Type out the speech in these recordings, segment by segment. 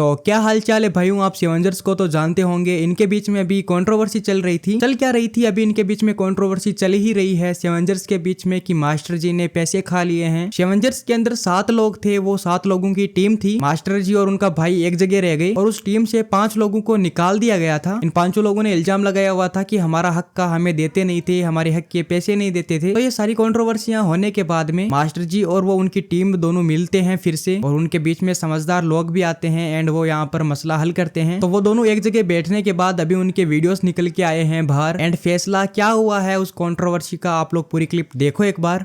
तो क्या हाल चाल है भाइयों, आप सेवेंजर्स को तो जानते होंगे। इनके बीच में अभी कंट्रोवर्सी चल रही थी। चल क्या रही थी, अभी इनके बीच में कंट्रोवर्सी चल ही रही है सेवेंजर्स के बीच में कि मास्टर जी ने पैसे खा लिए हैं। सेवेंजर्स के अंदर 7 लोग थे, वो 7 लोगों की टीम थी। मास्टर जी और उनका भाई एक जगह रह गए और उस टीम से 5 लोगों को निकाल दिया गया था। इन 5 लोगों ने इल्जाम लगाया हुआ था कि हमारा हक का हमें देते नहीं थे, हमारे हक के पैसे नहीं देते थे। तो ये सारी कंट्रोवर्सियां होने के बाद में मास्टर जी और वो उनकी टीम दोनों मिलते हैं फिर से, और उनके बीच में समझदार लोग भी आते हैं एंड वो यहाँ पर मसला हल करते हैं। तो वो दोनों एक जगह बैठने के बाद अभी उनके वीडियोस निकल के आए हैं बाहर, एंड फैसला क्या हुआ है उस कंट्रोवर्सी का आप लोग पूरी क्लिप देखो एक बार।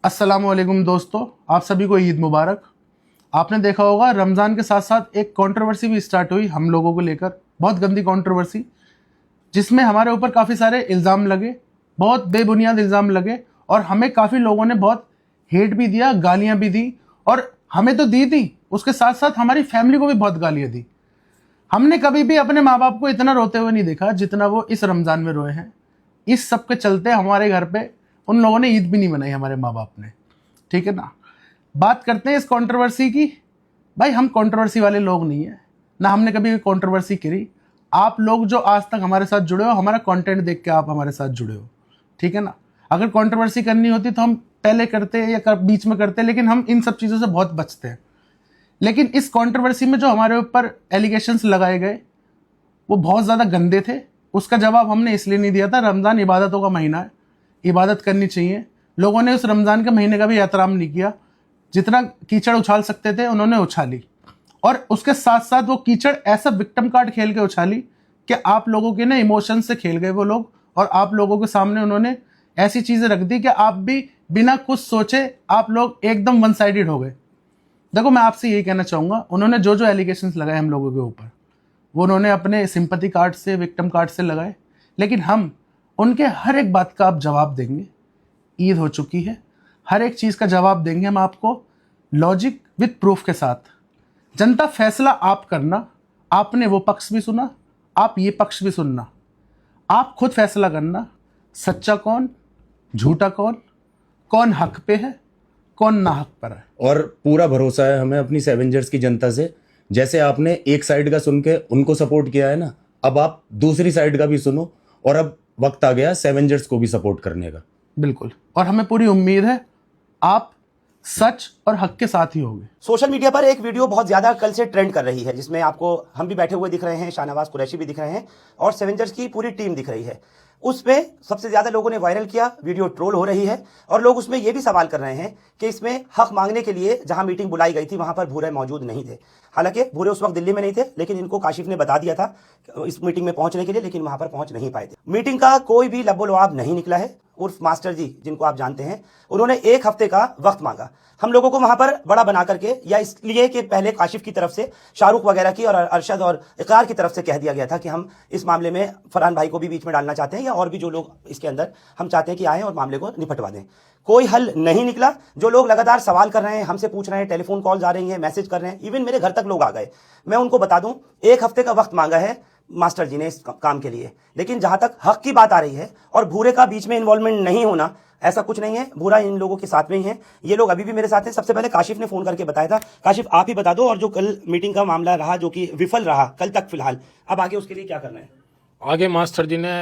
अस्सलाम वालेकुम दोस्तों, आप सभी को ईद मुबारक। आपने देखा होगा रमज़ान के साथ साथ एक कंट्रोवर्सी भी स्टार्ट हुई हम लोगों को लेकर, बहुत गंदी कंट्रोवर्सी, जिसमें हमारे ऊपर काफ़ी सारे इल्ज़ाम लगे, बहुत बेबुनियाद इल्ज़ाम लगे, और हमें काफ़ी लोगों ने बहुत हेट भी दिया, गालियाँ भी दी, और हमें तो दी थी, उसके साथ साथ हमारी फैमिली को भी बहुत गालियाँ दी। हमने कभी भी अपने माँ बाप को इतना रोते हुए नहीं देखा जितना वो इस रमज़ान में रोए हैं। इस सब के चलते हमारे घर पे उन लोगों ने ईद भी नहीं मनाई, हमारे माँ बाप ने। ठीक है ना। बात करते हैं इस कंट्रोवर्सी की। भाई हम कंट्रोवर्सी वाले लोग नहीं हैं, ना हमने कभी कंट्रोवर्सी करी। आप लोग जो आज तक हमारे साथ जुड़े हो, हमारा कंटेंट देख के आप हमारे साथ जुड़े हो, ठीक है ना। अगर कंट्रोवर्सी करनी होती तो हम पहले करते या बीच में करते, लेकिन हम इन सब चीज़ों से बहुत बचते हैं। लेकिन इस कंट्रोवर्सी में जो हमारे ऊपर एलिगेशंस लगाए गए वो बहुत ज़्यादा गंदे थे। उसका जवाब हमने इसलिए नहीं दिया था, रमज़ान इबादतों का महीना है, इबादत करनी चाहिए। लोगों ने उस रमज़ान के महीने का भी एहतराम नहीं किया। जितना कीचड़ उछाल सकते थे उन्होंने उछाली, और उसके साथ साथ वो कीचड़ ऐसा विक्टिम कार्ड खेल के उछाली कि आप लोगों के ना इमोशन से खेल गए वो लोग, और आप लोगों के सामने उन्होंने ऐसी चीज़ें रख दी कि आप भी बिना कुछ सोचे आप लोग एकदम वन साइडेड हो गए। देखो मैं आपसे यही कहना चाहूँगा, उन्होंने जो जो एलिगेशंस लगाए हम लोगों के ऊपर, वो उन्होंने अपने सिंपैथी कार्ड से, विक्टिम कार्ड से लगाए, लेकिन हम उनके हर एक बात का आप जवाब देंगे। ईद हो चुकी है, हर एक चीज़ का जवाब देंगे हम आपको, लॉजिक विद प्रूफ के साथ। जनता फैसला आप करना, आपने वो पक्ष भी सुना, आप ये पक्ष भी सुनना, आप खुद फैसला करना, सच्चा कौन, झूठा कौन, कौन हक पे है, कौन ना हक पर है। और पूरा भरोसा है हमें अपनी सेवेंजर्स की जनता से। जैसे आपने एक साइड का सुन के उनको सपोर्ट किया है ना, अब आप दूसरी साइड का भी सुनो, और अब वक्त आ गया सेवेंजर्स को भी सपोर्ट करने का। बिल्कुल, और हमें पूरी उम्मीद है आप सच और हक के साथ ही होंगे। सोशल मीडिया पर एक वीडियो बहुत ज्यादा कल से ट्रेंड कर रही है, जिसमें आपको हम भी बैठे हुए दिख रहे हैं, शाहनवाज कुरैशी भी दिख रहे हैं, और सेवेंजर्स की पूरी टीम दिख रही है। उसमें सबसे ज्यादा लोगों ने वायरल किया, वीडियो ट्रोल हो रही है, और लोग उसमें यह भी सवाल कर रहे हैं कि इसमें हक मांगने के लिए जहां मीटिंग बुलाई गई थी वहां पर भूरे मौजूद नहीं थे। हालांकि भूरे उस वक्त दिल्ली में नहीं थे, लेकिन इनको काशिफ ने बता दिया था इस मीटिंग में पहुंचने के लिए, लेकिन वहां पर पहुंच नहीं पाए थे। मीटिंग का कोई भी लबोलवाब नहीं निकला है। उर्फ मास्टर जी जिनको आप जानते हैं, उन्होंने 1 हफ्ते का वक्त मांगा हम लोगों को वहां पर बड़ा बना करके, या इसलिए कि पहले काशिफ की तरफ से शाहरुख वगैरह की और अरशद और इकरार की तरफ से कह दिया गया था कि हम इस मामले में फरहान भाई को भी बीच में डालना चाहते हैं, या और भी जो लोग इसके अंदर हम चाहते हैं कि आए और मामले को निपटवा दें। कोई हल नहीं निकला। जो लोग लगातार सवाल कर रहे हैं, हमसे पूछ रहे हैं, टेलीफोन कॉल्स आ रही हैं, मैसेज कर रहे हैं, इवन मेरे घर तक लोग आ गए। मैं उनको बता दूं, 1 हफ्ते का वक्त मांगा है मास्टर जी ने इस काम के लिए, लेकिन जहां तक हक की बात आ रही है और भूरे का बीच में इन्वॉल्वमेंट नहीं होना, ऐसा कुछ नहीं है। भूरा इन लोगों के साथ में ही है, ये लोग अभी भी मेरे साथ हैं। सबसे पहले काशिफ ने फोन करके बताया था। काशिफ आप ही बता दो, और जो कल मीटिंग का मामला रहा जो कि विफल रहा कल तक फिलहाल, अब आगे उसके लिए क्या करना है? आगे मास्टर जी ने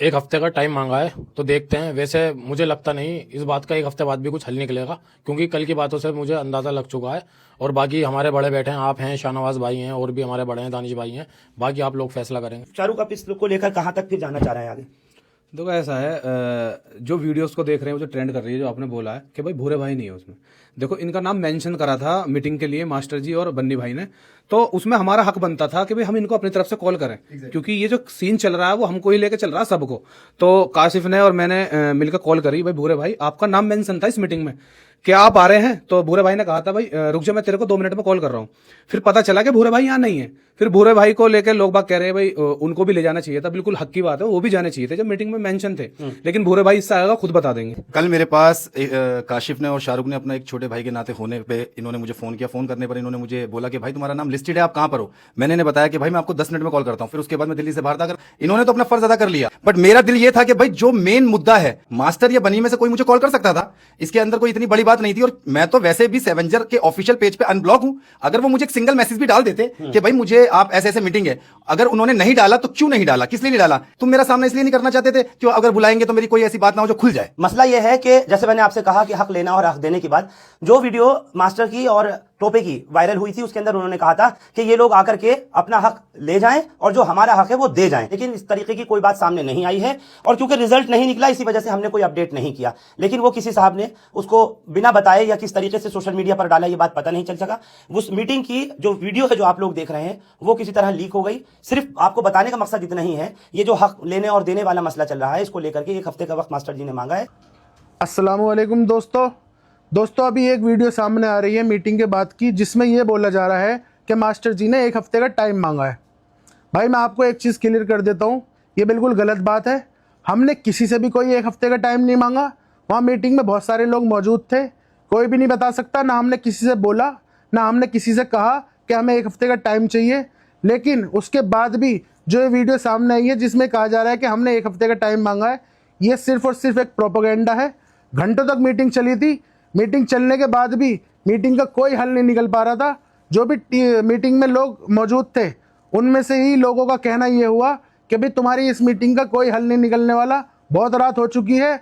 1 हफ्ते का टाइम मांगा है, तो देखते हैं। वैसे मुझे लगता नहीं इस बात का 1 हफ्ते बाद भी कुछ हल निकलेगा, क्योंकि कल की बातों से मुझे अंदाजा लग चुका है। और बाकी हमारे बड़े बैठे हैं, आप हैं, शाहनवाज भाई हैं, और भी हमारे बड़े हैं, दानिश भाई हैं। बाकी आप लोग फैसला करेंगे। शाहरुख आप इस को लेकर कहां तक फिर जाना चाह रहे हैं आगे? देखो ऐसा है, जो वीडियोस को देख रहे हैं, वो जो ट्रेंड कर रही है, जो आपने बोला है कि भाई भूरे भाई नहीं है उसमें। देखो इनका नाम मेंशन करा था मीटिंग के लिए मास्टर जी और बन्नी भाई ने, तो उसमें हमारा हक बनता था कि भाई हम इनको अपनी तरफ से कॉल करें, क्योंकि ये जो सीन चल रहा है वो हमको ही लेके चल रहा है सबको। तो काशिफ ने और मैंने मिलकर कॉल करी, भाई भूरे भाई आपका नाम मेंशन था इस मीटिंग में, क्या आप आ रहे हैं? तो भूरे भाई ने कहा था भाई रुक जा, मैं तेरे को 2 मिनट में कॉल कर रहा हूँ। फिर पता चला कि भूरे भाई यहाँ नहीं है। फिर भूरे भाई को लेकर लोग बाग कह रहे हैं भाई उनको भी ले जाना चाहिए था। बिल्कुल हक की बात है, वो भी जाने चाहिए थे जब मीटिंग में मेंशन थे, लेकिन भूरे भाई इससे आएगा खुद बता देंगे। कल मेरे पास काशिफ ने और शाहरुख ने अपना एक छोटे भाई के नाते होने पे इन्होंने मुझे फोन किया। फोन करने पर इन्होंने मुझे बोला कि भाई तुम्हारा नाम लिस्टेड है, आप कहां पर हो? मैंने इन्हें बताया कि भाई मैं आपको 10 मिनट में कॉल करता हूं। फिर उसके बाद मैं दिल्ली से बाहर था। इन्होंने तो अपना फर्ज अदा कर लिया, बट मेरा दिल ये था कि भाई जो मेन मुद्दा है, मास्टर या बनी में से कोई मुझे कॉल कर सकता था। इसके अंदर कोई इतनी बड़ी बात नहीं थी। और मैं तो वैसे भी सेवेंजर के ऑफिशियल पेज पे अनब्लॉक हूं। अगर वो मुझे एक सिंगल मैसेज भी डाल देते कि भाई मुझे आप ऐसे ऐसे मीटिंग है, अगर उन्होंने नहीं डाला तो क्यों नहीं डाला, किस लिए नहीं डाला? तुम मेरा सामना इसलिए नहीं करना चाहते थे क्यों? अगर बुलाएंगे तो मेरी कोई ऐसी बात ना हो जो खुल जाए। मसला यह है कि जैसे मैंने आपसे कहा कि हक लेना और हक देने की बात, जो वीडियो मास्टर की और टोपे की वायरल हुई थी उसके अंदर उन्होंने कहा था कि ये लोग आकर के अपना हक ले जाएं और जो हमारा हक है वो दे जाएं, लेकिन इस तरीके की कोई बात सामने नहीं आई है। और क्योंकि रिजल्ट नहीं निकला इसी वजह से हमने कोई अपडेट नहीं किया, लेकिन वो किसी साहब ने उसको बिना बताए या किस तरीके से सोशल मीडिया पर डाला ये बात पता नहीं चल सका। उस मीटिंग की जो वीडियो है जो आप लोग देख रहे हैं वो किसी तरह लीक हो गई। सिर्फ आपको बताने का मकसद इतना ही है, ये जो हक लेने और देने वाला मसला चल रहा है इसको लेकर के 1 हफ्ते का वक्त मास्टर जी ने मांगा है। अस्सलामुअलैकुम दोस्तों, अभी एक वीडियो सामने आ रही है मीटिंग के बाद की, जिसमें यह बोला जा रहा है कि मास्टर जी ने 1 हफ्ते का टाइम मांगा है। भाई मैं आपको एक चीज़ क्लियर कर देता हूँ, ये बिल्कुल गलत बात है। हमने किसी से भी कोई 1 हफ्ते का टाइम नहीं मांगा। वहाँ मीटिंग में बहुत सारे लोग मौजूद थे, कोई भी नहीं बता सकता, ना हमने किसी से बोला ना हमने किसी से कहा कि हमें 1 हफ्ते का टाइम चाहिए। लेकिन उसके बाद भी जो ये वीडियो सामने आई है जिसमें कहा जा रहा है कि हमने 1 हफ्ते का टाइम मांगा है, ये सिर्फ और सिर्फ एक प्रोपेगेंडा है। घंटों तक मीटिंग चली थी, मीटिंग चलने के बाद भी मीटिंग का कोई हल नहीं निकल पा रहा था। जो भी मीटिंग में लोग मौजूद थे उनमें से ही लोगों का कहना ये हुआ कि भाई तुम्हारी इस मीटिंग का कोई हल नहीं निकलने वाला, बहुत रात हो चुकी है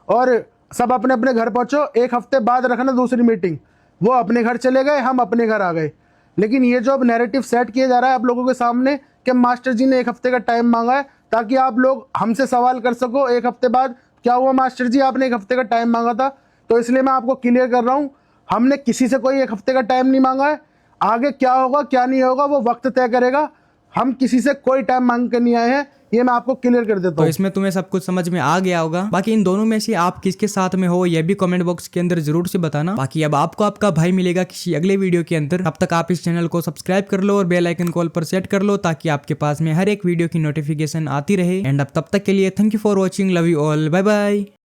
और सब अपने अपने घर पहुंचो, 1 हफ्ते बाद रखना दूसरी मीटिंग। वो अपने घर चले गए, हम अपने घर आ गए। लेकिन ये जो अब नैरेटिव सेट किया जा रहा है आप लोगों के सामने कि मास्टर जी ने 1 हफ्ते का टाइम मांगा है ताकि आप लोग हमसे सवाल कर सको 1 हफ्ते बाद क्या हुआ मास्टर जी, आपने 1 हफ्ते का टाइम मांगा था। तो इसलिए मैं आपको क्लियर कर रहा हूँ, हमने किसी से कोई 1 हफ्ते का टाइम नहीं मांगा है। आगे क्या होगा क्या नहीं होगा वो वक्त तय करेगा। हम किसी से कोई टाइम मांग कर नहीं आए हैं, ये मैं आपको क्लियर कर देता तो हूँ। इसमें तुम्हें सब कुछ समझ में आ गया होगा। बाकी इन दोनों में से आप किसके साथ में हो यह भी कमेंट बॉक्स के अंदर जरूर से बताना। बाकी अब आपको आपका भाई मिलेगा किसी अगले वीडियो के अंदर। तब तक आप इस चैनल को सब्सक्राइब कर लो और बेल आइकन कॉल पर सेट कर लो ताकि आपके पास में हर एक वीडियो की नोटिफिकेशन आती रहे। एंड अब तब तक के लिए thank you for watching, love you all, bye bye.